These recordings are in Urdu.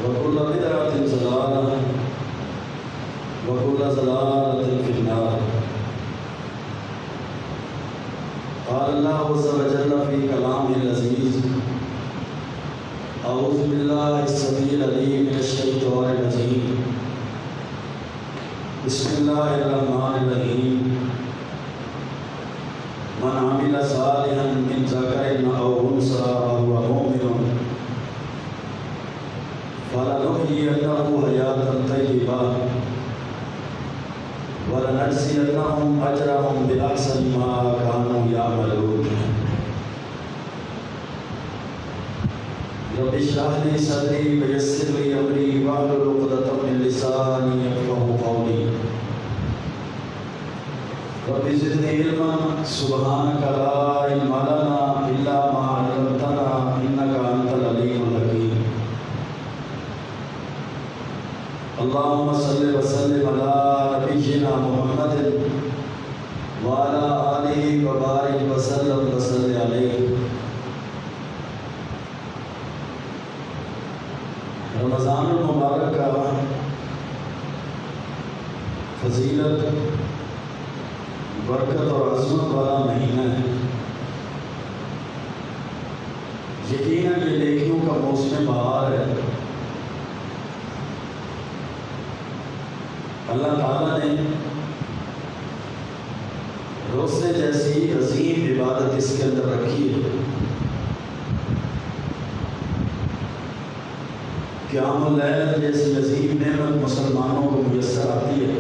وكل بدعة ضلالة وكل ضلالة في النار. قال الله عز وجل في كلامه العزيز: أعوذ بالله السميع العليم من الشيطان الرجيم. بسم الله الرحمن الرحيم. من عمل صالحا من ذكر أو أنثى وهو مؤمن فلنحيينه حياة طيبة ولنجزينهم أجرهم بأحسن ما كانوا يعملون. رب اشرح لي صدري ويسر لي أمري واحلل عقدة من لساني يفقهوا قولي. رب زدني علما سبحانك لا علم لنا إلا ما علمتنا إنك أنت العليم الحكيم. اللهم صل وسلم على نبينا محمد وعلى آله وبارك وسلم وصل عليه. رمضان المبارک کا فضیلت، برکت اور عظمت والا مہینہ ہے. یقیناً یہ نیکیوں کا موسم بہار ہے. اللہ تعالیٰ نے روزے جیسی عظیم عبادت اس کے اندر رکھی ہے. قیام اللیل جیسی عظیم نعمت مسلمانوں کو میسر آتی ہے.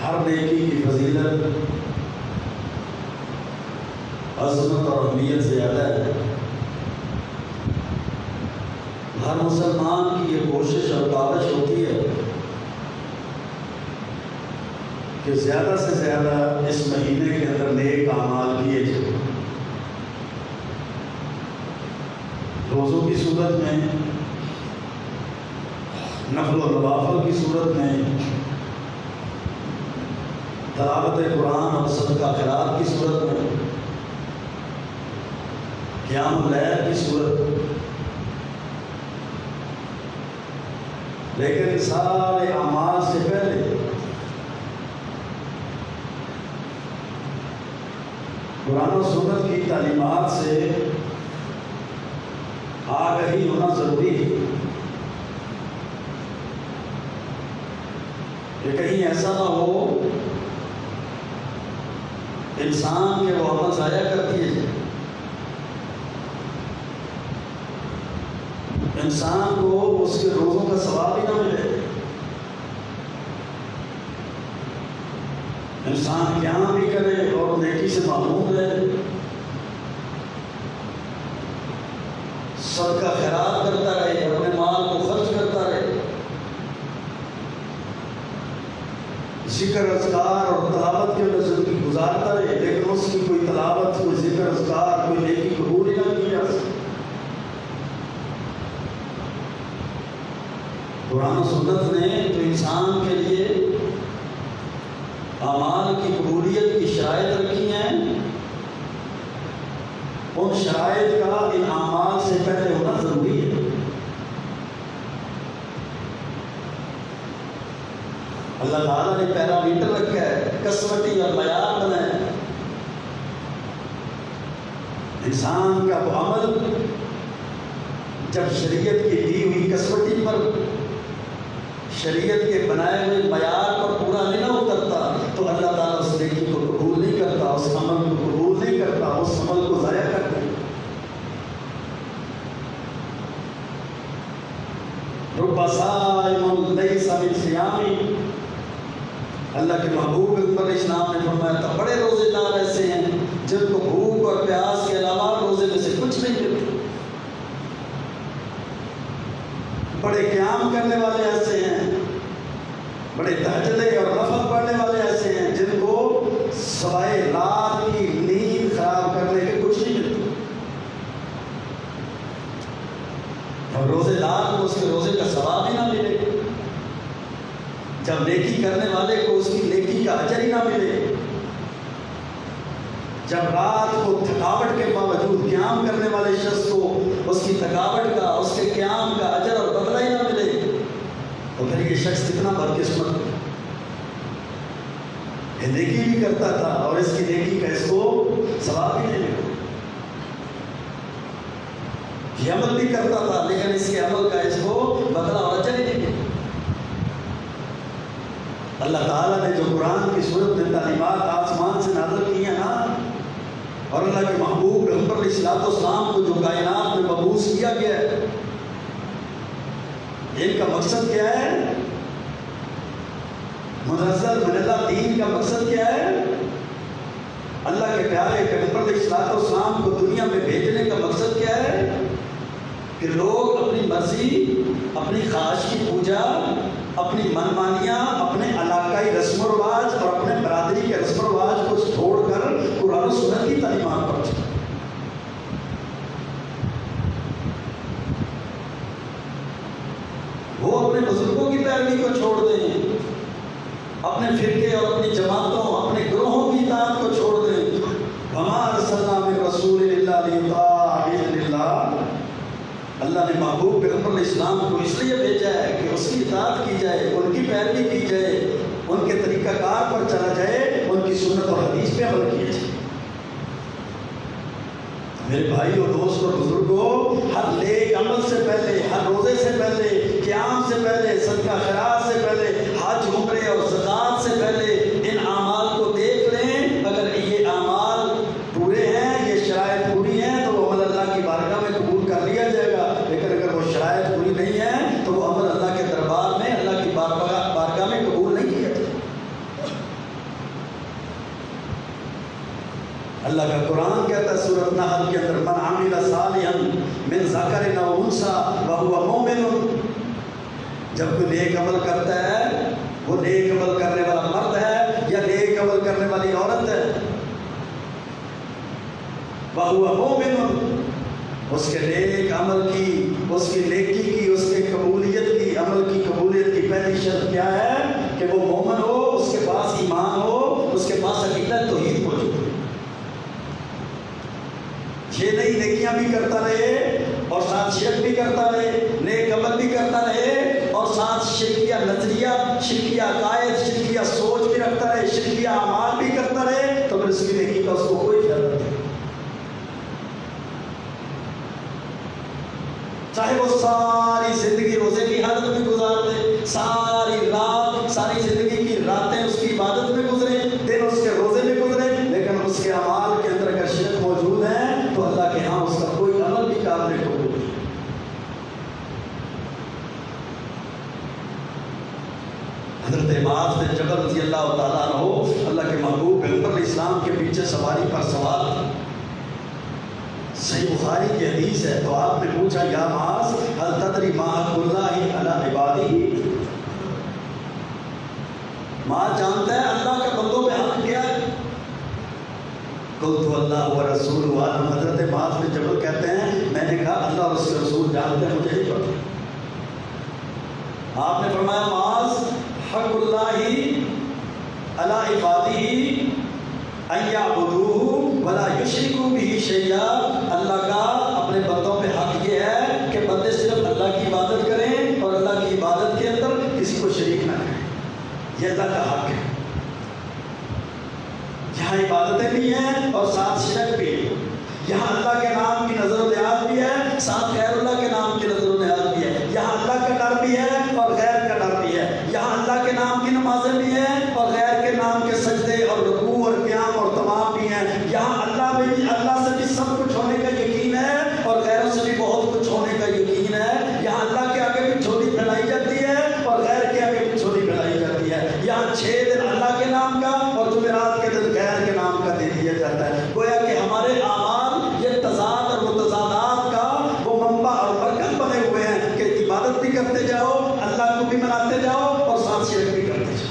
ہر نیکی کی فضیلت، عظمت اور اہمیت زیادہ ہے. ہر مسلمان کی یہ کوشش اور کاوش ہوتی ہے کہ زیادہ سے زیادہ اس مہینے کے اندر نیک اعمال کیے جائیں. روزوں کی صورت میں، نفل و نوافل کی صورت میں، تلاوت قرآن اور صدقہ خیرات کی صورت میں، قیام اللیل کی صورت. لیکن سارے اعمال سے پہلے قرآن و سنت کی تعلیمات سے آگہی ہونا ضروری ہے کہ کہیں ایسا نہ ہو انسان کے وہ عمل ضائع کر دیے جائیں. انسان کو اس کے روزوں کا ثواب ہی نہ ملے. انسان قیام بھی کرے اور نیکی سے معمور رہے، صدقہ خیرات کرتا رہے، اپنے مال کو خرچ کرتا رہے، ذکر اذکار اور تلاوت کے اندر زندگی گزارتا رہے، لیکن اس کی کوئی تلاوت، کوئی ذکر اذکار، کوئی نیکی قبول ہی نہ کی جا سکے. قرآن و سنت نے جو انسان کے لیے اعمال کی قبولیت کی شرائط رکھی ہیں، ان شرائط کا ان اعمال سے پہلے ہونا ضروری ہے. اللہ تعالیٰ نے پیرامیٹر رکھا ہے، کسوٹی اور معیار بنایا ہے. انسان کا وہ عمل جب شریعت کی دی ہوئی کسوٹی پر، شریعت کے بنائے ہوئے معیار پر پورا نہیں نہ اترتا تو اللہ تعالیٰ اس نیکی کو قبول نہیں کرتا، اس عمل کو قبول نہیں کرتا، اس عمل کو ضائع کرتا. رب صائم لیس من صیامی، اللہ کے محبوب اکبر اسلام نے فرمایا تھا بڑے روزے دار ایسے ہیں جن کو بھوک اور پیاس کے علاوہ روزے میں سے کچھ نہیں ملتا. بڑے قیام کرنے والے ایسے ہیں، بڑے تہجدیں اور نفل پڑھنے والے ایسے ہیں جن کو سوائے رات کی نیند خراب کرنے کے کچھ نہیں ملتا. اور روزے دار کو اس کے روزے کا ثواب ہی نہ ملے، جب نیکی کرنے والے کو اس کی نیکی کا اجر ہی نہ ملے، جب رات کو تھکاوٹ کے باوجود قیام کرنے والے شخص کو اس کی تھکاوٹ کا، اس کے قیام کا اجر اور بدلہ ہی نہ ملے تو پھر یہ شخص کتنا بدقسمت ہے۔ یہ نیکی بھی کرتا تھا اور اس کی نیکی کا اس کو ثواب بھی نہیں ملا، یہ عمل بھی کرتا تھا لیکن اس کے عمل کا اس کو بدلہ اور اجر ہی نہیں ملا۔ اللہ تعالیٰ نے جو قرآن کی صورت میں تعلیمات آسمان سے نازل کی ہیں نا، اور اللہ کے محبوب پیغمبر علیہ الصلوۃ والسلام کو جو کائنات میں مبعوث کیا گیا ہے، ان کا مقصد کیا ہے؟ منزل من اللہ دین کا مقصد کیا ہے؟ اللہ کے پیارے پیغمبر علیہ الصلوۃ والسلام کو دنیا میں بھیجنے کا مقصد کیا ہے؟ کہ لوگ اپنی مرضی، اپنی خواہش کی پوجا، اپنی منمانیاں، اپنے علاقائی رسم و رواج اور اپنے برادری کے رسم و رواج کو چھوڑ کر قرآن و سنت کی تعلیمات پر چلیں۔ وہ اپنے بزرگوں کی پیروی کو چھوڑ دیں، اپنے فرقے اور اپنی جماعتوں، اپنے گروہوں کی اطاعت کو چھوڑ دیں۔ وما ارسلنا من رسول الا لیطاع باذن اللہ، اللہ نے محبوب پیغمبر علیہ السلام کو اس لیے بھیجا ہے کہ اس کی اطاعت کی جائے، ان کی پیروی کی جائے، ان کے طریقہ کار پر چلا جائے، ان کی سنت اور حدیث پہ عمل کیا جائے۔ میرے بھائی اور دوست اور بزرگوں، ہر نیک عمل سے پہلے، ہر روزے سے پہلے، قیام سے پہلے، صدقہ خیرات سے پہلے، حج عمرے اور زکوٰۃ سے پہلے ان اعمال کو دیکھ لیں۔ اگر یہ اعمال پورے ہیں، یہ شرائط پوری ہیں تو وہ عمل اللہ کی بارگاہ میں قبول کر لیا جائے گا، لیکن اگر وہ شرائط پوری نہیں ہے تو وہ عمل اللہ کے دربار میں، اللہ کی بارگاہ میں قبول نہیں کیا جائے۔ اللہ کا قرآن کہتا ہے سورۃ نحل کے اندر، من عمل صالحا من ذکر او انثی وهو مؤمن، جب کوئی نیک عمل کرتا ہے، وہ نیک عمل کرنے والا مرد ہے یا نیک عمل کرنے والی عورت ہے، وهو مؤمن، اس کے نیک عمل کی، اس کی نیکی کی، اس کے قبولیت کی، عمل کی قبولیت کی پہلی شرط کیا ہے؟ کہ وہ مومن ہو، اس کے پاس ایمان ہو، اس کے پاس عقیدہ توحید موجود ہو۔ یہ نہیں نیکیاں بھی کرتا رہے اور ساتھ شرک بھی کرتا رہے، نیک عمل بھی کرتا رہے اور ساتھ شرکیہ نظریہ، شرکیہ عقائد، شرکیہ سوچ بھی رکھتا رہے، شرکیہ اعمال بھی کرتا رہے، تو پھر اس کی نیکی کا اس کو کوئی فائدہ نہیں۔ چاہے وہ ساری زندگی روزے کی حالت میں گزار دے، ساری رات، ساری زندگی کی راتیں اس کی عبادت میں گزرے، دن اس کے روزے میں گزرے، لیکن اس کے اعمال کے اندر اگر شرک موجود ہے تو اللہ کے ہاں اس کا کوئی عمل بھی قابل قبول نہیں۔ حضرت معاذ بن جبل رضی اللہ تعالیٰ عنہ اللہ کے محبوب پیغمبر علیہ السلام کے پیچھے سواری پر سوار تھے، صحیح بخاری کی حدیث ہے، تو آپ نے پوچھا یا معاذ هل تدری ما حق اللہ علی عبادہ، معاذ جانتا ہے اللہ کا بندوں پہ حق کیا ہے؟ قلت اللہ ورسولہ عالم، حضرت معاذ بن جبل کہتے ہیں میں نے کہا اللہ اور اس کے رسول جانتے ہیں، مجھے نہیں پتہ۔ آپ نے فرمایا معاذ حق اللہ علی عبادہ ان یعبدوہ ولا یشرکوا بہ شیئا، اللہ کا اپنے بندوں پہ حق یہ ہے کہ بندے صرف اللہ کی عبادت کریں اور اللہ کی عبادت کے اندر کسی کو شریک نہ کریں، یہ اللہ کا حق ہے۔ یہاں عبادتیں بھی ہیں اور ساتھ شرک بھی ہے، یہاں اللہ کے نام کی نظر و نیاز بھی ہے، ساتھ غیر اللہ کے نام کی نظر و نیاز بھی ہے، یہاں اللہ کا ڈر بھی ہے اور غیر کا ڈر بھی ہے، یہاں اللہ کے نام کی نمازیں بھی ہیں اور غیر کے نام کے سجدے اور رکوع اور قیام اور طواف بھی ہیں، یہاں اللہ سے بھی سب کچھ ہونے کا یقین ہے اور غیروں سے بھی بہت کچھ ہونے کا یقین ہے، یہاں اللہ کے آگے بھی جھولی پھیلائی جاتی ہے اور غیر کے آگے بھی جھولی پھیلائی جاتی ہے، یہاں 6 دن اللہ کے نام کا اور جمعرات کے دن غیر کے نام کا دے دیا جاتا ہے۔ گویا کہ ہمارے اعمال یہ تضاد اور متضادات کا وہ منبع اور برکت بنے ہوئے ہیں کہ عبادت بھی کرتے جاؤ، اللہ کو بھی مناتے جاؤ اور ساتھ شرک بھی کرتے جاؤ۔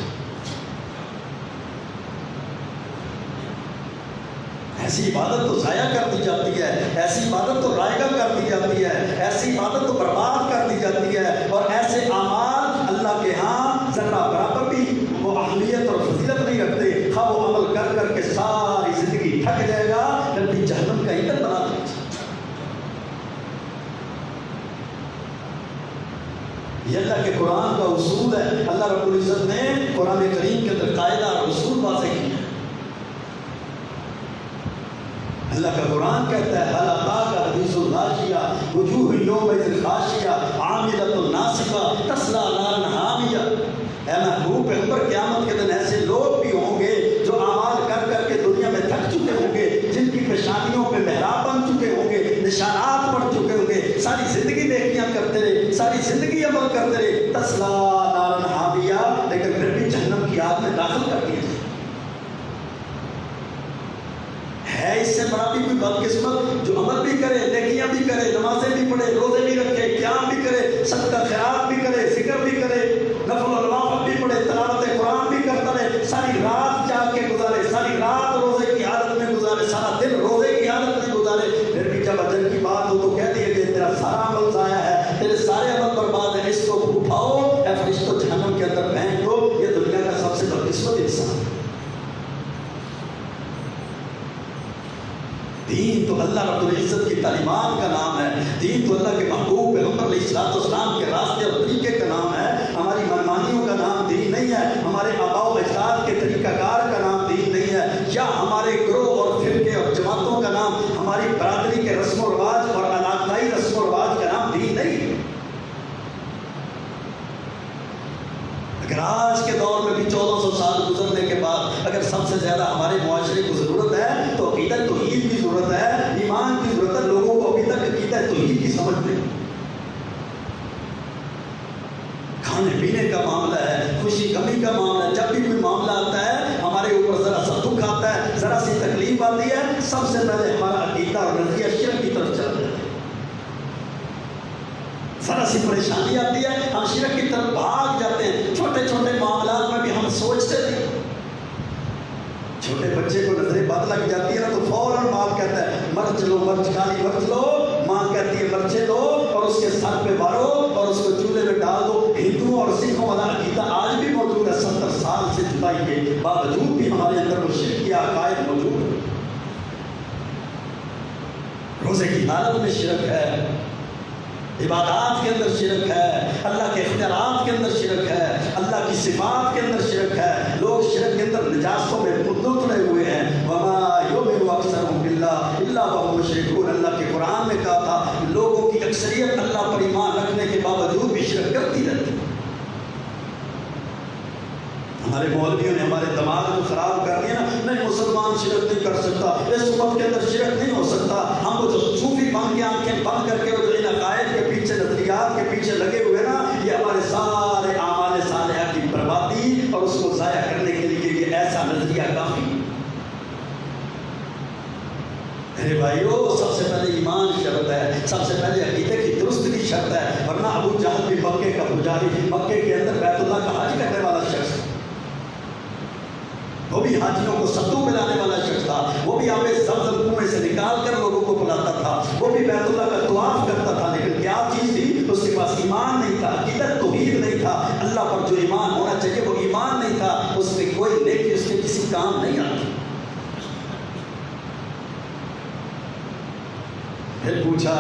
ایسی عبادت تو ضائع کر دی جاتی ہے، ایسی عبادت تو رائگاں کر دی جاتی ہے، ایسی عبادت تو برباد کر دی جاتی ہے، اور ایسے اعمال اللہ کے ہاں ذرہ برابر بھی وہ اہمیت اور فضیلت نہیں رکھتے، خواہ وہ عمل کر کر کے ساری زندگی تھک جائے گا اللہ کے قرآن کا اصول ہے. اللہ رب العزت نے قرآن کریم کے اندر قاعدہ اور اصول واضح کیا. اللہ کا قرآن کہتا ہے حل اتاک حدیث الغاشیہ وجوہ یومئذ خاشعہ عاملۃ ناصبہ تصلیٰ نارا حامیہ. اے محبوب پیغمبر قیامت کے دن ایسے لوگ بھی ہوں گے جو اعمال کر کر کے دنیا میں تھک چکے ہوں گے, جن کی پیشانیوں پہ محراب بن چکے ہوں گے, نشانات پڑ چکے ہوں گے, ساری زندگی نیکیاں کرتے رہے, ساری زندگی عمل کرتے رہے, تصلیٰ نارا حامیہ, لیکن پھر بھی جہنم کی آگ میں داخل کر دیا جائے. ہے اس سے بڑا بھی کوئی بدقسمت جو عمل بھی کرے, نیکیاں بھی کرے, نمازیں بھی پڑھے, روزے بھی رکھے, قیام بھی کرے, صدقہ خیرات بھی کرے, ذکر بھی کرے, نفل و نوافل بھی پڑھے, تلاوت قرآن بھی کرتا رہے, ساری رات جاگ کے گزارے, ساری رات روزے کی حالت میں گزارے, سارا دن روزے کی حالت میں گزارے, پھر بھی جب اجل کی بات ہو تو کہہ دیا کہ تیرا سارا عمل ضائع ہے, تیرے سارے عمل برباد ہیں, اس کو اٹھاؤ اے فرشتوں جہنم کے اندر پھینک دو. یہ دنیا کا سب سے بدقسمت انسان ہے. دین تو اللہ رب العزت کی تعلیمات کا نام ہے, دین تو اللہ کے محبوب پیغمبر علیہ الصلوۃ والسلام کے راستے اور طریقے کا نام ہے. ہماری منمانیوں کا نام دین نہیں ہے, ہمارے آباء و اجداد کے طریقہ کار کا نام دین نہیں ہے, یا ہمارے گروہ اور فرقے اور جماعتوں کا نام, ہماری برادری کے رسم و رواج اور علاقائی رسم و رواج کا نام دین نہیں ہے. اگر آج کے دور میں بھی 1400 سال گزرنے کے بعد اگر سب سے زیادہ ہمارے معاشرے کو ضرورت ہے تو عقیدت توحید کی ضرورت ہے, ایمان کی ضرورت ہے. لوگوں کو ابھی تک عقیدت توحید کی سمجھ نہیں. کھانے پینے کا معاملہ ہے, خوشی کمی کا معاملہ ہے, جب بھی کوئی معاملہ آتا ہے ہمارے اوپر ذرا سا دکھ آتا ہے, ذرا سی تکلیف آتی ہے, سب سے پہلے ہمارا عقیدہ اور نظریہ شرک کی طرف چلا جاتا ہے. ذرا سی پریشانی آتی ہے ہم شرک کی طرف بھاگ جاتے ہیں. چھوٹے چھوٹے معاملات میں بھی ہم سوچتے تھے, چھوٹے بچے کو نظر بد لگ جاتی ہے نا تو فوراً باپ کہتا ہے مرچ لو, مرچ کھانی مرچ لو, ماں کہتی ہے مرچیں لو اور اس کے سر پہ مارو اور اس کو چولہے میں ڈال دو. ہندوؤں اور سکھوں والا عقیدہ آج بھی موجود ہے. 70 سال سے جدائی کے باوجود بھی ہمارے اندر وہ شرک کے عقائد موجود ہے. روزے کی حالت میں شرک ہے, عبادات کے اندر شرک ہے, اللہ کے اختیارات کے اندر شرک ہے, اللہ کی صفات کے اندر شرک ہے. لوگ شرک کے اندر نجاستوں میں مدلے ہوئے ہیں. وما یؤمن اکثرهم باللہ الا وهم مشرکون. اللہ کے قرآن میں کہا تھا لوگوں کی اکثریت اللہ پر ایمان رکھنے کے باوجود بھی شرک کرتی رہتی. ہمارے مولویوں نے ہمارے دماغ کو خراب کر دیا نا, نہیں مسلمان شرک نہیں کر سکتا, اس امت کے اندر شرک نہیں ہو سکتا. ہم وہ جو صوفی بن کے آنکھیں بند کر کے وہ جو ان عقائد کے پیچھے نظریات کے پیچھے لگے ہوئے نا, یہ ہمارے سارے اعمال صالحہ کی بربادی اور اس کو ضائع کرنے کے لیے یہ ایسا نظریہ کافی ہے. میرے بھائیو, سب سے پہلے ایمان شرط ہے, سب سے پہلے عقیدے کی درستگی شرط ہے. ورنہ ابو جہل بھی مکے کا پجاری, مکے کے اندر بیت اللہ کا حج کرنے والا شخص, وہ بھی حاجیوں کو سدو پلانے والا شخص تھا, وہ بھی آب زمزم کنویں سے نکال کر لوگوں کو پلاتا تھا, وہ بھی بیت اللہ کا طواف کرتا تھا. لیکن کیا چیز تھی, اس کے پاس ایمان نہیں تھا, عقیدت توحید نہیں تھا. اللہ پر جو ایمان ہونا چاہیے وہ ایمان نہیں تھا. اس میں کوئی نیکی اس کے کسی کام نہیں آتی. پھر پوچھا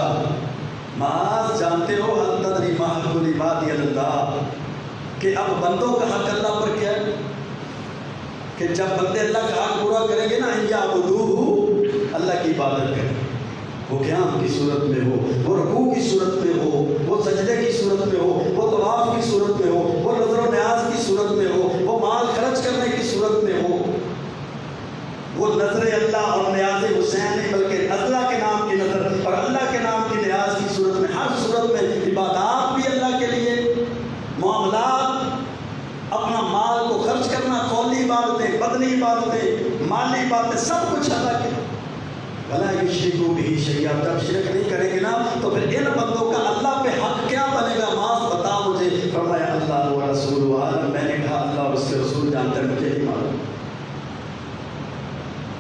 معاذ جانتے ہو حل تدری ما حق العباد اللہ, کہ اب بندوں کا حق اللہ پر کیا ہے, کہ جب بندے اللہ کا حق پورا کریں گے نا, یعبدوہ, اللہ کی عبادت کریں, وہ قیام کی صورت میں ہو, وہ رکوع کی صورت میں ہو, وہ سجدے کی صورت میں ہو, وہ طواف کی صورت میں ہو, وہ نظر و نیاز کی صورت میں ہو, وہ مال خرچ کرنے کی صورت میں ہو, وہ نظر اللہ اور نیاز حسین نہیں بلکہ اللہ کے نام کی نظر اور اللہ کے نام کی نیاز کی صورت میں, ہر صورت میں عبادات بھی اللہ کے لیے, معاملات, اپنا مال کو خرچ کرنا, قولی عبادتیں, بدنی عبادتیں, مالی عبادتیں, سب کچھ اللہ کے. وَلَا يُشْرِكُوا بِهِ شَيْئًا, جب شرک نہیں کریں گے نا تو پھر ان بندوں کا اللہ پہ حق کیا بنے گا. معاذ بتا مجھے. فرمایا اللہ و رسول عالم. میں نے کہا اللہ اور اس کے رسول جانتے ہیں, مجھے نہیں معلوم.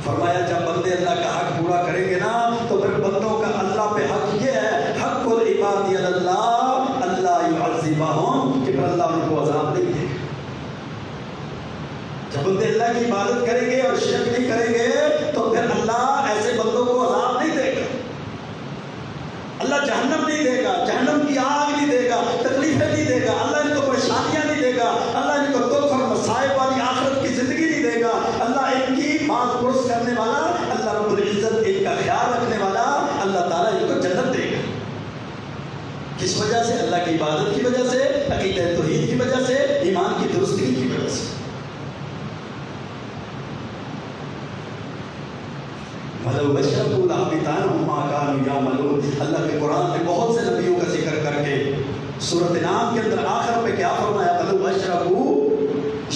فرمایا جب بندے اللہ کا حق پورا کریں گے نا تو پھر بندوں کا اللہ پہ حق یہ ہے, حق العباد اللہ اللہ یعذبہم, کہ پھر اللہ ان کو عذاب نہیں دے گا. جب بندے اللہ کی عبادت کریں گے اور شرک نہیں کریں گے تو پھر اللہ ایسے بندوں کو عذاب نہیں دے گا. اللہ جہنم نہیں دے گا, جہنم کی آگ نہیں دے گا, تکلیفیں نہیں دے گا. اللہ ان کو عبادت کی وجہ سے، عقیدہ توحید کی وجہ سے، ایمان کی درستگی کی وجہ سے۔ وَلَوْ أَشْرَكُوا لَحَبِطَ عَنْهُمْ مَا كَانُوا يَعْمَلُونَ۔ اللہ کے قرآن میں بہت سے نبیوں کا ذکر کر کے سورۃ انعام کے اندر آخر پہ کیا فرمایا؟ وَلَوْ أَشْرَكُوا،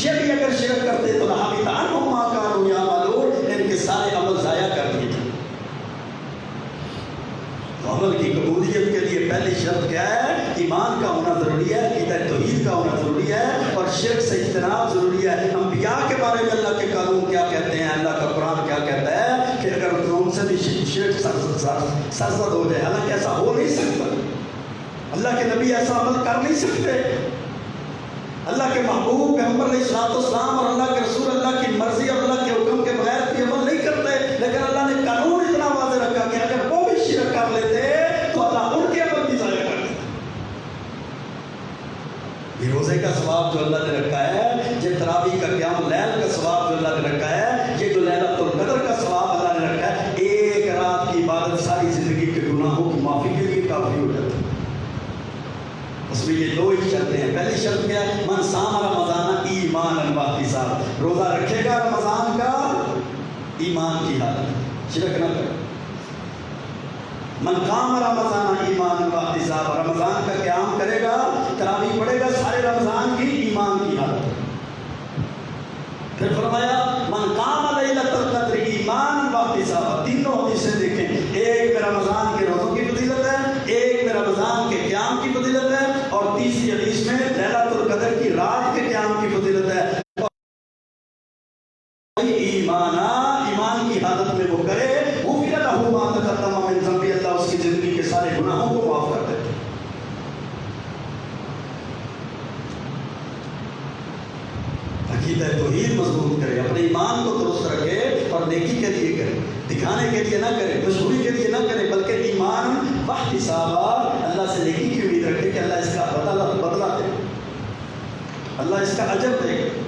یہ بھی اگر شرک کرتے تو لَحَبِطَ عَنْهُمْ مَا كَانُوا يَعْمَلُونَ، ان کے سارے عمل ضائع کر دیے جائیں۔ عمل کی قبولیت کے لیے پہلی شرط کیا ہے؟ ایمان کا ہونا ضروری ہے، عقیدہ توحید کا ہونا ضروری ہے، اور شرک سے اجتناب ضروری ہے۔ انبیاء کے بارے میں اللہ کے قانون کیا کہتے ہیں، اللہ کا قرآن کیا کہتا ہے کہ اگر ان سے بھی شرک سرزد ہو جائے، حالانکہ ایسا ہو نہیں سکتا، اللہ کے نبی ایسا عمل کر نہیں سکتے، اللہ کے محبوب پیغمبر علیہ السلام اور اللہ کے رسول اللہ کی مرضی اور اللہ کے حکم کے بغیر کوئی عمل نہیں کرتے، لیکن اللہ نے قانون اتنا واضح رکھا کہ اگر وہ بھی شرک کر لیتے تو اللہ ان کے عمل بھی ضائع کر دیتا۔ یہ روزے کا ثواب جو اللہ نے رکھا ہے، یہ تراویح کا قیام لیل کا ثواب جو اللہ نے رکھا ہے، یہ جو لیلۃ القدر کا ثواب اللہ نے رکھا ہے، ایک رات کی عبادت ساری زندگی کے گناہوں کی معافی کے لیے کافی ہو جاتی ہے۔ اس میں یہ دو ہی شرطیں ہیں۔ پہلی شرط کیا ہے؟ من صام رمضان ایمانا واحتسابا، روزہ رکھے گا رمضان کا ایمان کی حالت، شرک نہ کرے۔ من قام رمضان ایمانا واحتسابا، رمضان کا قیام کرے گا، تراویح پڑھے گا سارے رمضان کی ایمان کی حالت۔ پھر فرمایا من قام لیلۃ القدر ایمانا واحتسابا، تینوں حدیثیں دیکھیں، ایک میں رمضان کے روزوں کی فضیلت ہے، ایک میں رمضان کے قیام کی فضیلت ہے، اور تیسری حدیث میں لیلۃ القدر کی رات کے قیام کی فضیلت ہے۔ ایمان کی حالت میں وہ کرے، غفر لہ ما تقدم من ذنبہ، اللہ اس کی زندگی کے سارے گناہوں کو معاف کر دیتے۔ عقیدہ توحید مضبوط کرے، اپنے ایمان کو درست رکھے، اور نیکی کے لیے کرے، دکھانے کے لیے نہ کرے، مشہوری کے لیے نہ کرے، بلکہ ایمان واحتسابا، اللہ سے نیکی کی امید رکھے کہ اللہ اس کا بدلہ دے، اللہ اس کا اجر دے گا۔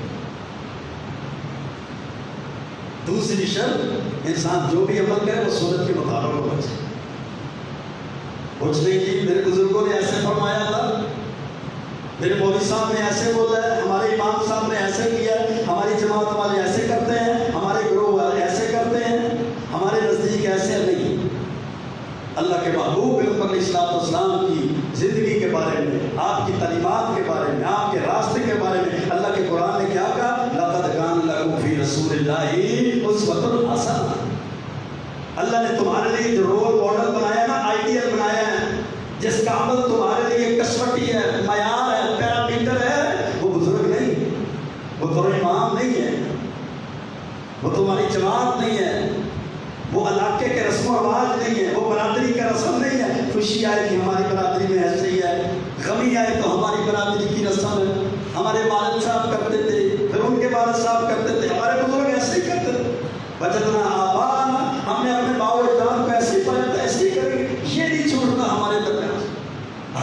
دوسری شرط، انسان جو بھی عمل کرے وہ سنت کے مطابق ہونا چاہیے۔ کچھ نہیں کہ میرے بزرگوں نے ایسے فرمایا تھا، میرے مولوی صاحب نے ایسے بولا ہے، ہمارے امام صاحب نے ایسے کیا ہے، ہماری جماعت والے ایسے کرتے ہیں، ہمارے گروہ والے ایسے کرتے ہیں، ہمارے نزدیک ایسے نہیں۔ اللہ کے محبوب پیغمبر علیہ السلام کی زندگی کے بارے میں، آپ کی تعلیمات کے بارے میں، آپ کے راستے کے بارے میں اللہ کے قرآن نے کیا کہا؟ لقد کان لکم فی رسول اللہ اسوۃ حسنہ، اللہ نے تمہارے لیے جو رول ماڈل بنایا نا، آئیڈیل بنایا ہے، جس کا عمل تمہارے لیے کسوٹی ہے، معیار ہے، پیرامیٹر ہے، وہ بزرگ نہیں، وہ تمہارے امام نہیں ہے، وہ تمہاری جماعت نہیں ہے، وہ علاقے کے رسم و رواج نہیں ہے، وہ برادری کا رسم نہیں ہے۔ خوشی آئے کہ ہماری برادری میں ایسے ہی ہے، غمی آئے تو ہماری برادری کی رسم ہے، ہمارے والد صاحب کرتے تھے، پھر ان کے والد صاحب کرتے تھے، ہمارے بزرگ ایسے ہی کرتے تھے، وجدنا آباءنا، ہم نے اپنے باؤ اجداد کو ایسے ہی پایا تو ایسے ہی کریں گے۔ یہ نہیں چھوڑنا ہمارے درمیان۔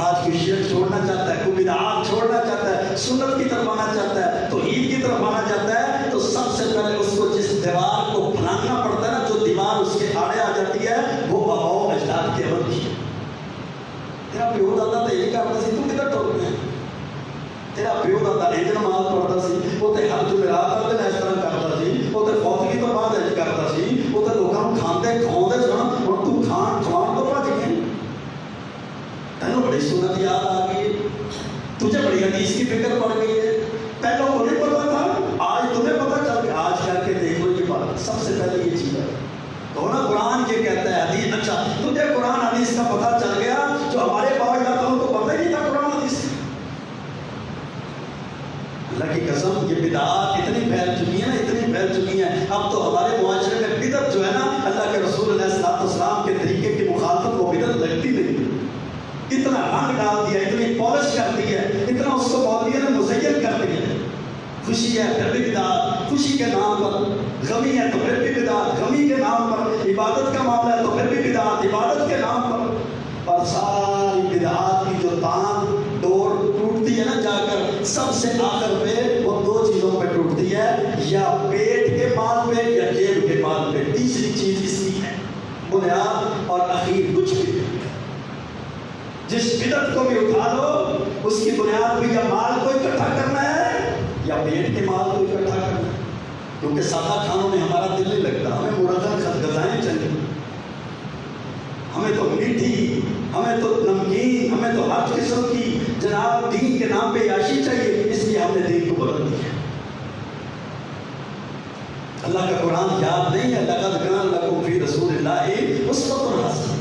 آج کوئی شرک چھوڑنا چاہتا ہے، کوئی بدعات چھوڑنا چاہتا ہے، سنت کی طرف آنا چاہتا ہے، توحید کی طرف آنا چاہتا ہے، تو سب سے پہلے اس کو جس دیوار کو پھلانگنا پڑتا ہے نا، جو دیوار اس کے آڑے آ جاتی ہے، وہ آباؤ اجداد کے عمل کی ہے۔ تیرا پیو دادا تو یہ کرتا سی، تو کدھر ٹوٹ گئے؟ تیرا پیو دادا ایک نماز پڑھتا سی، وہ تے ہر جمعرات دن اس طرح کرتا سی، وہ تے فوتگی تو بعد اج کرتا سی، وہ تے لوگوں کو کھاندے کھاؤندے سن، ہن تو کھان تو بچ گئے۔ تینوں بڑی سنت یاد آ گئی، تجھے بڑی حدیث کی فکر پڑ گئی ہے، پہلے کو نہیں پتا تھا، آج تمہیں پتا چل گیا، آج کر کے دیکھ لو یہ بات، سب سے پہلے یہ چیز ہے۔ تو نا قرآن یہ کہتا ہے، حدیث، اچھا تجھے قرآن حدیث کا پتا چل گیا، جو ہمارے باپ داداؤں کو پتہ ہی نہیں تھا قرآن حدیث کا۔ اللہ کی قسم، یہ بدعات اتنی پھیل چکی ہیں نا، اتنی پھیل چکی ہیں، اب تو ہمارے معاشرے میں بدعت جو ہے نا، اللہ کے رسول علیہ السلام کے طریقے کی مخالفت وہ بدعت لگتی نہیں، اتنا رنگ ڈال دیا، اتنی پالش کر دی ہے، اتنا اس کو مولویوں نے مزین کر دیا ہے۔ خوشی ہے پھر بھی بدعت، خوشی کے نام پر، غمی ہے تو پھر بھی بدعت، غمی کے نام پر، عبادت کا معاملہ ہے تو پھر بھی بدعت، عبادت کے نام پر، اور ساری بدعات کی جو تان ڈور ٹوٹتی ہے نا جا کر، سب سے آخر پہ وہ دو چیزوں پہ ٹوٹتی ہے، یا پیٹ کے مال پہ یا جیب کے مال پہ، تیسری چیز اس کی ہے، بنیاد اور اخیر کچھ بھی۔ جس بدعت کو بھی اٹھا لو اس کی بنیاد بھی یا مال کو اکٹھا کرنا ہے یا پیٹ کے مال کو اکٹھا کرنا ہے. کیونکہ سادہ کھانوں میں ہمارا دل نہیں لگتا، ہمیں مرغن غذائیں چاہیے، ہمیں تو میٹھی، ہمیں تو نمکین، ہمیں تو ہر قسم کی جناب دین کے نام پہ عیاشی چاہیے. اس لیے ہم نے دین کو بدل دیا. اللہ کا قرآن یاد نہیں ہے، لقد کان لکم فی رسول اللہ اسوۃ حسنہ.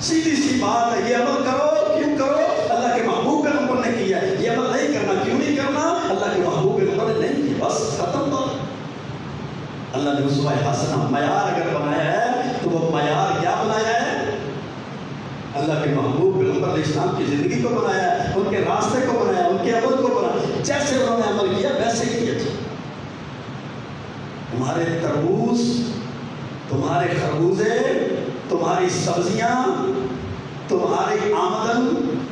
سیدھی سی بات ہے، یہ عمل کرو. کیوں کرو؟ اللہ کے محبوب کے نمبر نے کیا ہے. یہ عمل نہیں کرنا، کیوں نہیں کرنا؟ اللہ کے محبوب کے نمبر نے نہیں کیا. بس ختم بات. اللہ نے اسوہ حسنہ معیار اگر بنایا ہے تو وہ معیار کیا بنایا ہے؟ اللہ کے محبوب پیغمبر علیہ السلام کی زندگی کو بنایا ہے، ان کے راستے کو بنایا، ان کے عمل کو بنایا. جیسے انہوں نے عمل کیا ویسے ہی کیا. تمہارے تربوز، تمہارے خربوزے، تمہاری سبزیاں، تمہاری آمدن،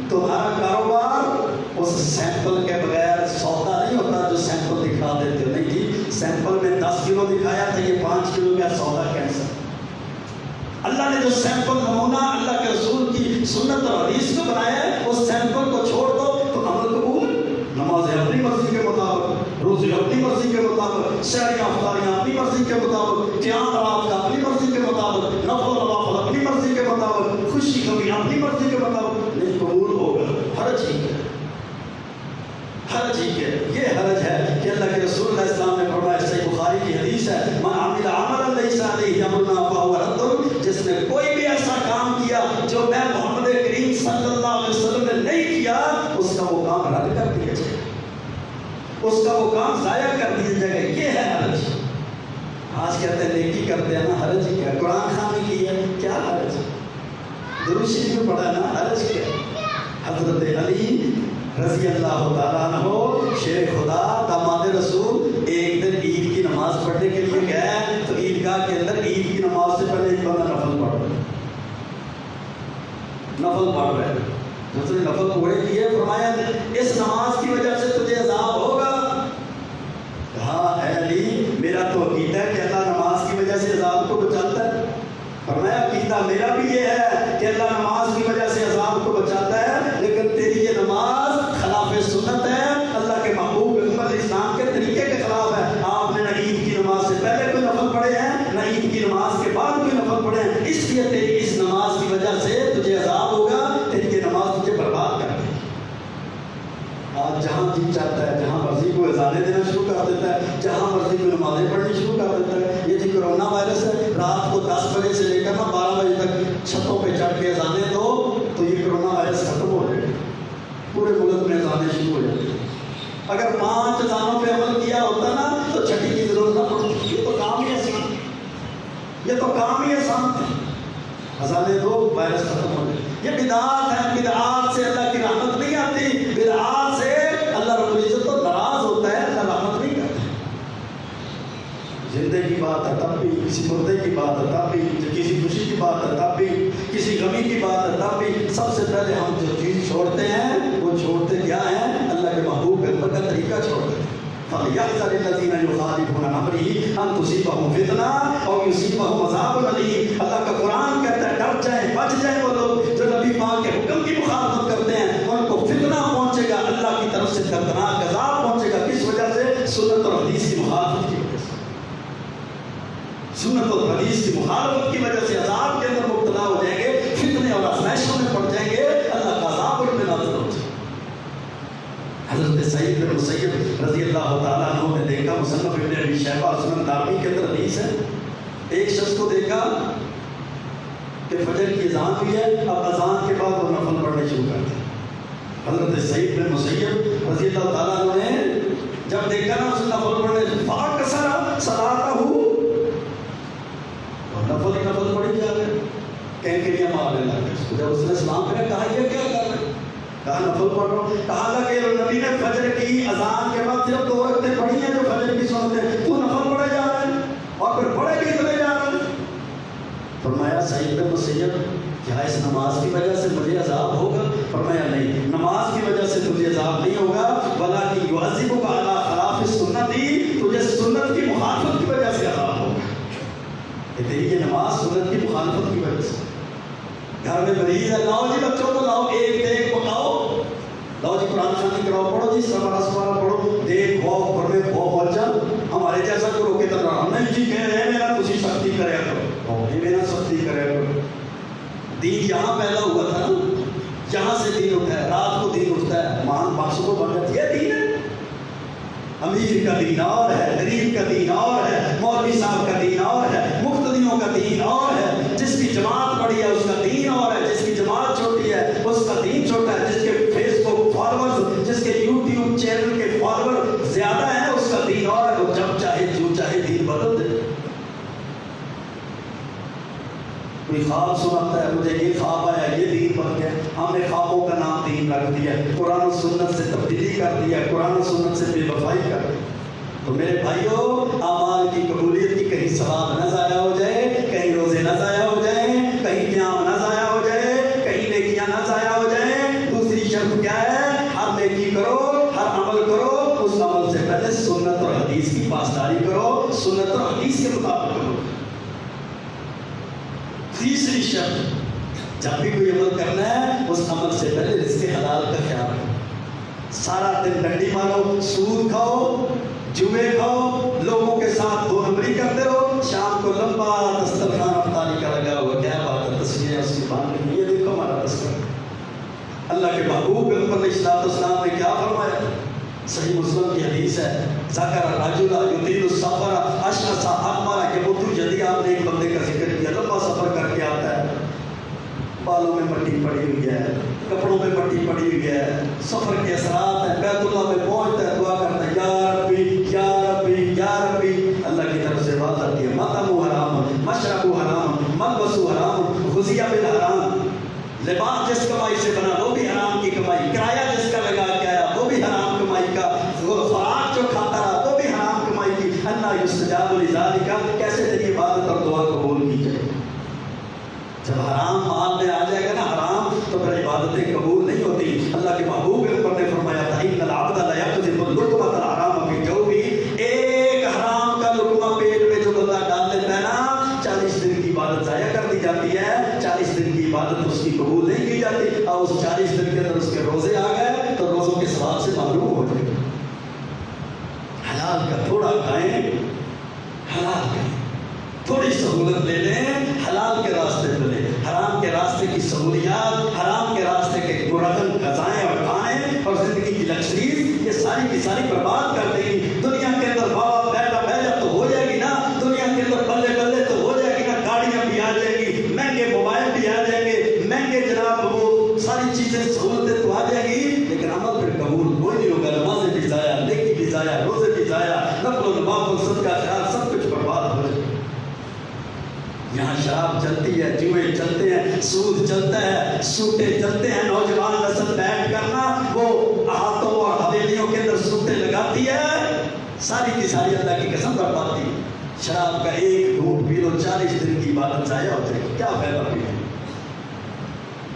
تمہارا کاروبار اس سیمپل کے بغیر سودا نہیں ہوتا جو سیمپل دکھا دیتے ہو. نہیں جی، سیمپل میں 10 کلو دکھایا تھا، یہ 5 کلو کا سودا کیسا؟ اللہ نے جو سیمپل نمونہ اللہ کے رسول کی سنت اور حدیث کو بنایا ہے، اس سیمپل کو چھوڑ دو تو عمل قبول. نمازیں اپنی مرضی کے مطابق، روزے اپنی مرضی کے مطابق، شہریاں افطاریاں اپنی مرضی کے مطابق، قیام رات کا اپنی مرضی کے مطابق، نفل و نوافل اپنی مرضی کے مطابق، خوشی غمی اپنی مرضی کے مطابق. نہیں قبول ہوگا. حرج ہی ہے، حرج ہی ہے. یہ حرج ہے کہ اللہ کے رسول علیہ السلام نے فرمایا، صحیح بخاری کی حدیث ہے، من عمل عملا لیس علیہ امرنا فہو رد. جس نے کوئی بھی ایسا کام کیا جو میں محمد کریم صلی اللہ علیہ وسلم نے نہیں کیا، اس کا وہ کام رد کر دیا جائے، اس کا وہ کام ضائع کر دیا جائے گا. یہ ہے حرج. آج کہتے ہیں نیکی کرتے ہیں نا، حرج کیا؟ قرآن خوانی کی ہے، کیا حرج؟ درود شریف میں پڑھا نا، حرج کیا؟ حضرت علی رضی اللہ تعالیٰ عنہ شیر خدا داماد رسول ایک دن عید کی نماز پڑھنے کے لیے گئے تو عیدگاہ کے اندر عید کی نماز سے پہلے ایک بندہ نفل پڑھ رہے. جب سے نفل پورے کیے فرمایا اس نماز کی وجہ سے تجھے عذاب ہوگا. کہا اے علی میرا تو عقیدہ ہے کہ اللہ نماز کی وجہ سے عذاب کو بچاتا ہے. فرمایا عقیدہ میرا بھی یہ ہے کہ اللہ نماز کی وجہ سے عذاب کو بچاتا ہے، لیکن تیری یہ نماز خلاف سنت ہے، اللہ کے محبوب پیغمبر علیہ السلام کے طریقے کے خلاف ہے. آپ نے نہ عید کی نماز سے پہلے کوئی نفل پڑھے ہیں، نہ عید کی نماز کے بعد کوئی نفل پڑھے ہیں، اس لیے تیری اس نماز کی وجہ سے تجھے عذاب ہوگا، تیری یہ نماز تجھے برباد کر دے گی. آج جہاں جی چاہتا ہے جہاں مرضی کو اذانیں دینا شروع کر دیتا ہے، جہاں مرضی کو نمازیں پڑھنی شروع کر دیتا ہے. یہ جی کرونا وائرس ہے، رات کو 10 بجے سے لے کر 12 بجے تک چھتوں پہ چڑھ کے اذانیں دو تو یہ کرونا وائرس ختم ہو جائے گا. پورے ملک میں اذانیں شروع ہو جائیں گی. اگر 5 اذانوں پہ عمل کیا ہوتا نا تو چھٹی کی ضرورت نہ پڑتی. یہ تو کام ہی آسان، یہ تو کام ہی آسان تھا. اذانیں دو، وائرس ختم ہو جائے. یہ بدعات ہے، بدعات سے اللہ کی رحمت نہیں آتی، بدعات سے اللہ رب العزت تو ناراض ہوتا ہے، اللہ رحمت نہیں کرتا. زندے کی بات ہے تب بھی، کسی مردے کی بات ہے تب بھی، کسی خوشی کی بات ہے تب بھی، کسی غمی کی بات ہے تب بھی، سب سے پہلے ہم جو چیز چھوڑتے ہیں وہ چھوڑتے کیا ہیں؟ اللہ کے محبوب پیغمبر کا طریقہ چھوڑتے ہیں. فَلْيَحْذَرِ الَّذِينَ يُخَالِفُونَ عَنْ أَمْرِهِ أَن تُصِيبَهُمْ فِتْنَةٌ أَوْ يُصِيبَهُمْ عَذَابٌ أَلِيمٌ. اللہ کا قرآن کہتا ہے ڈر جائیں، بچ جائیں وہ لوگ جو نبی پاک کے حکم کی مخالفت کرتے ہیں، ان کو فتنہ پہنچے گا، اللہ کی طرف سے دردناک عذاب پہنچے گا. کس وجہ سے؟ سنت اور حدیث کی مخالفت کی وجہ سے. سنت اور حدیث کی مخالفت کی وجہ سے عذاب کے اندر مبتلا ہو جائیں گے، فتنے اور آزمائشوں میں پڑ جائیں گے، اللہ کا عذاب ان پہ نازل ہو جائے. حضرت سعید بن مسیب رضی اللہ تعالیٰ عنہ نے دیکھا، مصنف ابن ابی شیبہ اور سنن دارمی کے اندر حدیث ہے، ایک شخص کو دیکھا کہ فجر کی اذان ہوئی ہے، اب اذان کے بعد وہ نفل پڑھنے شروع کر دیا. حضرت سعید بن مسیب رضی اللہ تعالیٰ عنہ نے جب دیکھا نا اس نفل پڑھنے فَأَكْثَرَ صَلَاتَهُ، نفل ہی نفل پڑھی جا رہے، کینکریاں مارنے لگے. جب اس نے اسلام پہ کہا یہ کیا کر رہے؟ کہا نفل پڑھ رہا ہوں. کہا کہ نبی نے فجر کی اذان کے بعد صرف 2 رکعتیں پڑھی ہیں جو فجر کی سنت ہے، تو نفل پڑھے جا رہا ہے اور پھر پڑھے بھی چلے جا رہا ہے. فرمایا سعید بن مسیب کیا اس نماز کی وجہ سے مجھے عذاب ہوگا؟ فرمایا نہیں، نماز کی وجہ سے تجھے عذاب نہیں ہوگا، وَلَٰكِن يُعَذِّبُكَ عَلَىٰ خِلَافِ السُّنَّةِ، تجھے سنت کی مخالفت کی وجہ سے عذاب ہوگا. کہ تیری یہ نماز سنت کی مخالفت کی وجہ سے. گھر میں مریض ہے، لاؤ جی بچوں کو لاؤ، ایک دیکھ پکاؤ، لاؤ جی قرآن خوانی کراؤ، پڑھو جی سمارا سمارا پڑھو، دیکھ کھاؤ، گھر میں کھاؤ بچہ ہمارے جیسا کرو کہ تب نہیں جی کہہ رہے ہیں میرا تسی سختی کریا کرو، نہیں میرا سختی کریا کرو۔ دین یہاں پیدا ہوا تھا نا، یہاں سے دین اٹھا ہے، رات کو دین اٹھتا ہے، مان بخش کو بن جاتی ہے، دین ہے۔ امیر کا دین اور ہے، غریب کا دین اور ہے، مولوی صاحب کا دین اور ہے، مقتدیوں کا دین اور ہے، جس کی جماعت بڑی ہے اس کا دین اور ہے، جس کی جماعت چھوٹی ہے اس کا دین چھوٹا ہے، جس کے فیس بک فالوورز، جس کے یوٹیوب چینل کے فالوور زیادہ ہیں اس کا دین اور ہے، وہ جب چاہے جو چاہے دین بدل دے۔ کوئی خواب سناتا ہے مجھے یہ خواب آیا، یہ دین بن گیا، ہم نے خوابوں کا نام دین رکھ دیا، قرآن و سنت سے تبدیلی کر دیا، قرآن و سنت سے بے وفائی کر دیا۔ تو میرے بھائیوں، اعمال کی قبولیت کی کہیں ثواب نہ ضائع ہو جائے، کہیں روزے نہ ضائع ہو جائیں، کہیں قیام نہ ضائع ہو جائے، کہیں نیکیاں نہ ضائع ہو جائیں۔ دوسری شرط کیا ہے؟ ہر نیکی کرو، ہر عمل کرو، اس عمل سے پہلے سنت اور حدیث کی پاسداری کرو، سنت اور حدیث کے مطابق کرو۔ تیسری شرط، جب بھی کوئی عمل کرنا ہے اس عمل سے پہلے رزق حلال کا خیال رکھو۔ سارا دن ڈنڈی مارو، سود کھاؤ، جوئے کھاؤ، لوگوں کے ساتھ دو نمبری کرتے رہو، شام کو لمبا دسترخوان افطاری کا لگا ہوا، کیا بات ہے، تصویریں اس کی باندھ لی، یہ دیکھو ہمارا دسترخوان۔ اللہ کے محبوب پیغمبر علیہ السلام نے کیا فرمایا؟ صحیح مسلم کی حدیث ہے، ذکر الرجل یطیل السفر اشعث اغبر، کہ متو جدی آپ نے ایک بندے کا ذکر کیا، لمبا سفر کر کے آتا ہے، بالوں میں مٹی پڑی ہوئی ہے، کپڑوں میں مٹی پڑی ہوئی ہے، سفر کے اثرات ہیں، بیت اللہ میں پہنچتا ہے، دعا کرتا ہے یا ربی یا ربی یا ربی، اللہ کی طرف سے بات آتی ہے مطعمہ حرام، مشربہ حرام، ملبسہ حرام، غذی بالحرام، لباس جس کمائی سے بنا وہ بھی حرام کی کمائی، کرایہ جس کا لگا کے آیا وہ بھی حرام کمائی کا، خوراک جو کھاتا رہا وہ بھی حرام کمائی کی، انا یستجاب لذالک، کیسے تیری عبادت اور دعا قبول کی جائے؟ جب حرام مال میں آ جائے گا نا حرام، تو پھر عبادتیں قبول نہیں ہوتی۔ اللہ کے محبوب نے فرمایا تھا ان العبد لا یقذف اللقمۃ الحرام فی جوفہ، ایک حرام کا لقمہ پیٹ میں جو بندہ ڈال لیتا ہے نا، 40 دن کی عبادت ضائع کر دی جاتی ہے، 40 دن کی عبادت اس کی قبول نہیں کی جاتی، اور اس 40 دن کے اندر اس کے روزے آ گئے تو روزوں کے ثواب سے محروم ہو جائے۔ حلال کا تھوڑا کھائیں، حلال کھائیں، تھوڑی سہولت لے لیں، حلال کے راستے پہ لیں، حرام کے راستے کی سہولیات، حرام کے راستے کے گرہن غذائیں اور کھائیں اور زندگی کی لگژریز، یہ ساری کی ساری برباد کر دے گی۔ دنیا کے اندر بابا بیٹا بیٹا تو ہو جائے گی نا، دنیا کے اندر بلے بلے تو ہو جائے گی نا، گاڑیاں بھی آ جائیں گی، مہنگے موبائل بھی آ جائیں گے، مہنگے جناب وہ ساری چیزیں سہولتیں تو آ جائیں گی، لیکن عمل پھر قبول کوئی نہیں ہوگا، نمازیں بھی ضائع، نیکی بھی ضائع، روزے بھی ضائع، نفل و نوافل صدقہ خیرات سب کچھ برباد ہو جائے گا۔ یہاں شراب چلتی ہے، جوئے چلتے ہیں، سود چلتا ہے، سوٹے چلتے ہیں، نوجوان نسل بیٹھ کرنا وہ ہاتھوں اور حویلیوں کے اندر سوٹے لگاتی ہے، ساری کی ساری اللہ کی قسم بربادی ہے۔ شراب کا ایک گھونٹ پی لو، 40 دن کی عبادت ضائع ہو جائے گی، کیا فائدہ پینے؟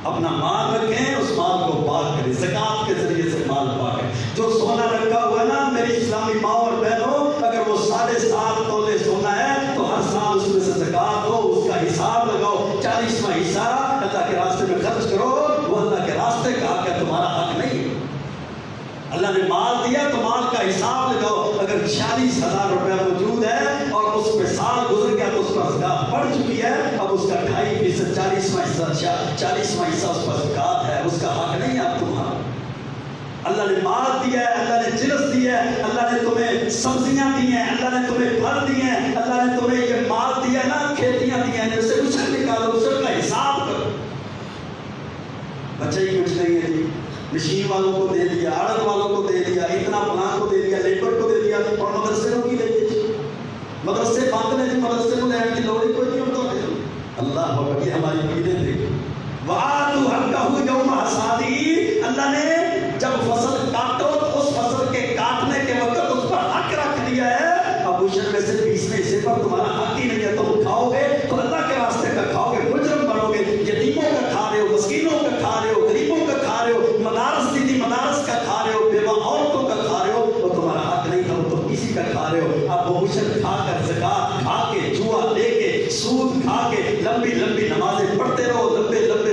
اپنا مال رکھیں، اس مال کو پاک کریں، زکوٰۃ کے ذریعے سے مال پاک ہے۔ جو سونا رکھا ہوا ہے نا میری اسلامی ماں اور بہنوں، اگر وہ 7.5 تولے سونا ہے تو ہر سال اس میں سے زکوٰۃ دو، اس کا حساب لگاؤ، 40واں حصہ اللہ کے راستے میں خرچ کرو، وہ اللہ کے راستے کا حق ہے، تمہارا حق نہیں ہے۔ اللہ نے مال دیا تو مال کا حساب لگاؤ، اگر 46,000 روپیہ موجود ہے اور اس پہ سال گزر گیا تو اس پر زکوٰۃ پڑ چکی ہے، اب اس کا 2.5% 40واں حصہ اس پر زکوٰۃ ہے، اس کا حق نہیں ہے اب تمہارا۔ اللہ نے مال دیا ہے، اللہ نے جنس دی ہے، اللہ نے تمہیں سبزیاں دی ہیں، اللہ نے تمہیں پھل دی ہیں، اللہ نے تمہیں یہ مال دیا نا، کھیتیاں دی ہیں، جیسے اشر نکالو، اشر کا حساب کرو۔ بچے ہی کچھ نہیں ہے جی، مشین والوں کو دے دیا، آڑت والوں کو دے دیا، اتنا فلاں کو دے دیا، لیبر کو دے دیا، اور مدرسے کو کی دے دیا، مدرسے بند نے، مدرسے کو لینے کی لوڑ ہی کوئی نہیں ہوتا ہے۔ اللہ اکبر، یہ ہماری عقیدے تھے۔ وَآتُوا حَقَّهُ يَوْمَ حَصَادِهِ، اللہ نے جب فصل کاٹو تو اس فصل کے کاٹنے کے وقت اس پر حق رکھ دیا ہے، اب اشر میں سے 20 حصے پر تمہارا حق ہی نہیں ہے، تم کھاؤ گے تو اللہ کے راستے کا کھاؤ گے، مجرم بنو گے، یتیموں کا کھا رہے ہو، مسکینوں کا کھا رہے ہو، غریبوں کا کھا رہے ہو، مدارس دیدی مدارس کا کھا رہے ہو، بیوہ عورتوں کا کھا رہے ہو، وہ تمہارا حق نہیں تھا، وہ تم کسی کا کھا رہے ہو۔ اب وہ اشر کھا کر، زکوٰۃ کھا کے، جوا لے کے، سود کھا کے، لمبی لمبی نمازیں پڑھتے رہو، لمبے لمبے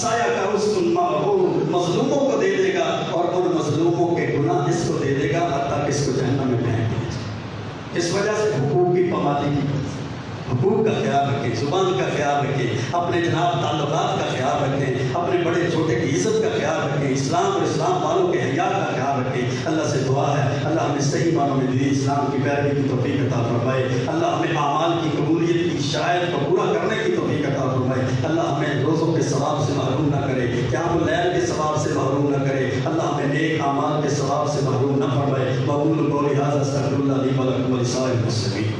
سایہ کا اسکن مظلوموں کو دے دے گا اور ان مظلوموں کے گناہ اس کو دے دے گا حتیٰ کہ اس کو جہنم میں پھینک دے گا۔ اس وجہ سے حقوق کی پامالی کی، حقوق کا خیال رکھیں، زبان کا خیال رکھیں، اپنے جناب تعلقات کا خیال رکھیں، اپنے بڑے چھوٹے کی عزت کا خیال رکھیں، اسلام اور اسلام والوں کے حیا کا خیال رکھیں۔ اللہ سے دعا ہے اللہ ہمیں صحیح معنوں میں دین اسلام کی پیروی کی توفیق عطا فرمائے، اللہ ہمیں اعمال کی قبولیت کی شاید کو پورا کرنے کی توفیق عطا فرمائے، اللہ ہمیں روزوں کے ثواب سے محروم نہ کرے، قیام اللیل کے ثواب سے محروم نہ کرے، اللہ ہمیں نیک اعمال کے ثواب سے محروم نہ فرمائے۔ وأقول قولي هذا استغفر الله لي ولكم ولسائر المسلمين۔